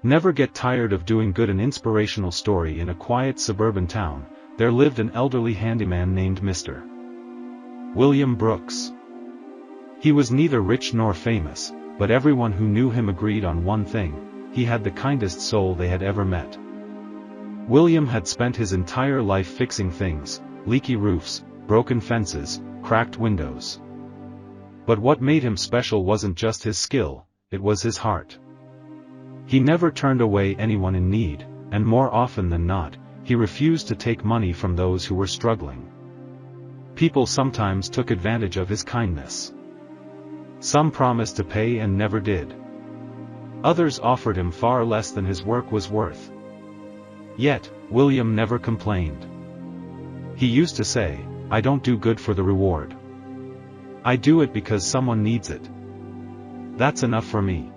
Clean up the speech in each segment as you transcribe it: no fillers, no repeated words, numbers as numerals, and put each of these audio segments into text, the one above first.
Never get tired of doing good. An inspirational story. In a quiet suburban town, there lived an elderly handyman named Mr. William Brooks. He was neither rich nor famous, but everyone who knew him agreed on one thing: he had the kindest soul they had ever met. William had spent his entire life fixing things: leaky roofs, broken fences, cracked windows. But what made him special wasn't just his skill, it was his heart. He never turned away anyone in need, and more often than not, he refused to take money from those who were struggling. People sometimes took advantage of his kindness. Some promised to pay and never did. Others offered him far less than his work was worth. Yet, William never complained. He used to say, "I don't do good for the reward. I do it because someone needs it. That's enough for me."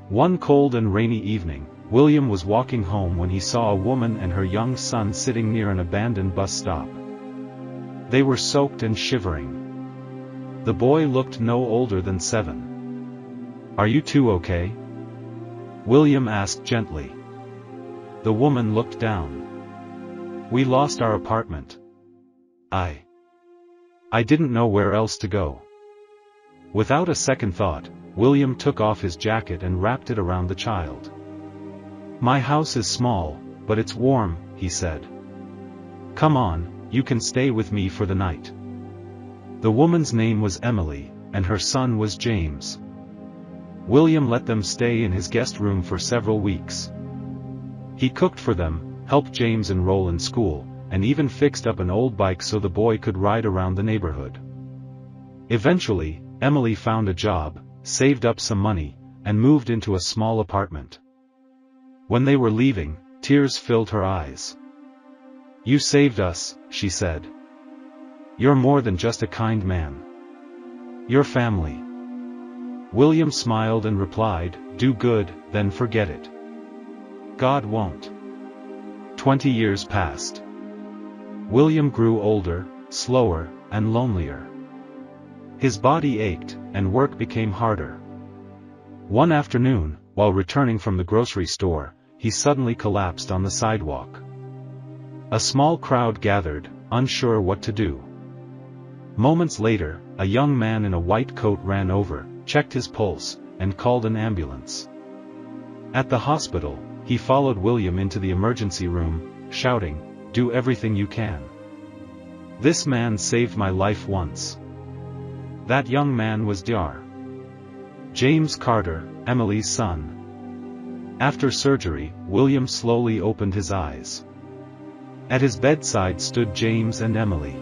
One cold and rainy evening, William was walking home when he saw a woman and her young son sitting near an abandoned bus stop. They were soaked and shivering. The boy looked no older than 7. "Are you two okay?" William asked gently. The woman looked down. "We lost our apartment. I didn't know where else to go." Without a second thought, William took off his jacket and wrapped it around the child. "My house is small, but it's warm," he said. "Come on, you can stay with me for the night." The woman's name was Emily, and her son was James. William let them stay in his guest room for several weeks. He cooked for them, helped James enroll in school, and even fixed up an old bike so the boy could ride around the neighborhood. Eventually, Emily found a job, saved up some money, and moved into a small apartment. When they were leaving, tears filled her eyes. "You saved us," she said. "You're more than just a kind man. You're family." William smiled and replied, "Do good, then forget it. God won't." 20 years passed. William grew older, slower, and lonelier. His body ached, and work became harder. One afternoon, while returning from the grocery store, he suddenly collapsed on the sidewalk. A small crowd gathered, unsure what to do. Moments later, a young man in a white coat ran over, checked his pulse, and called an ambulance. At the hospital, he followed William into the emergency room, shouting, "Do everything you can. This man saved my life once." That young man was Dr. James Carter, Emily's son. After surgery, William slowly opened his eyes. At his bedside stood James and Emily.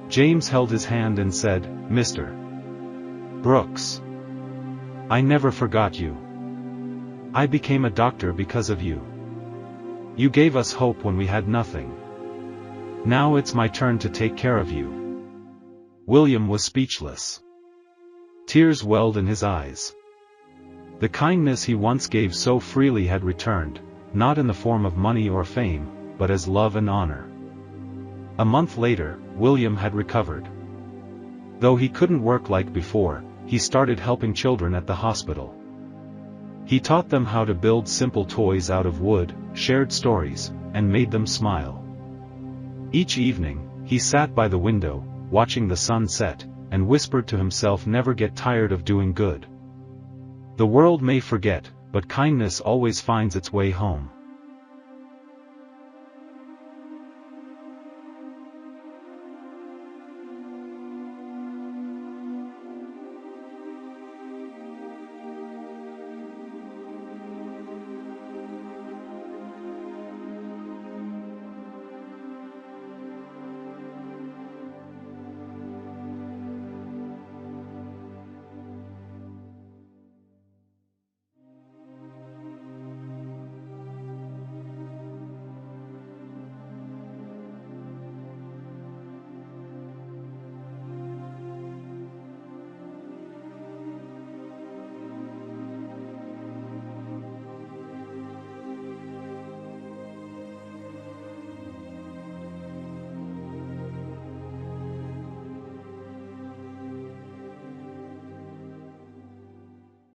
James held his hand and said, "Mr. Brooks, I never forgot you. I became a doctor because of you. You gave us hope when we had nothing. Now it's my turn to take care of you." William was speechless. Tears welled in his eyes. The kindness he once gave so freely had returned, not in the form of money or fame, but as love and honor. A month later, William had recovered. Though he couldn't work like before, he started helping children at the hospital. He taught them how to build simple toys out of wood, shared stories, and made them smile. Each evening, he sat by the window, watching the sun set, and whispered to himself, "Never get tired of doing good. The world may forget, but kindness always finds its way home."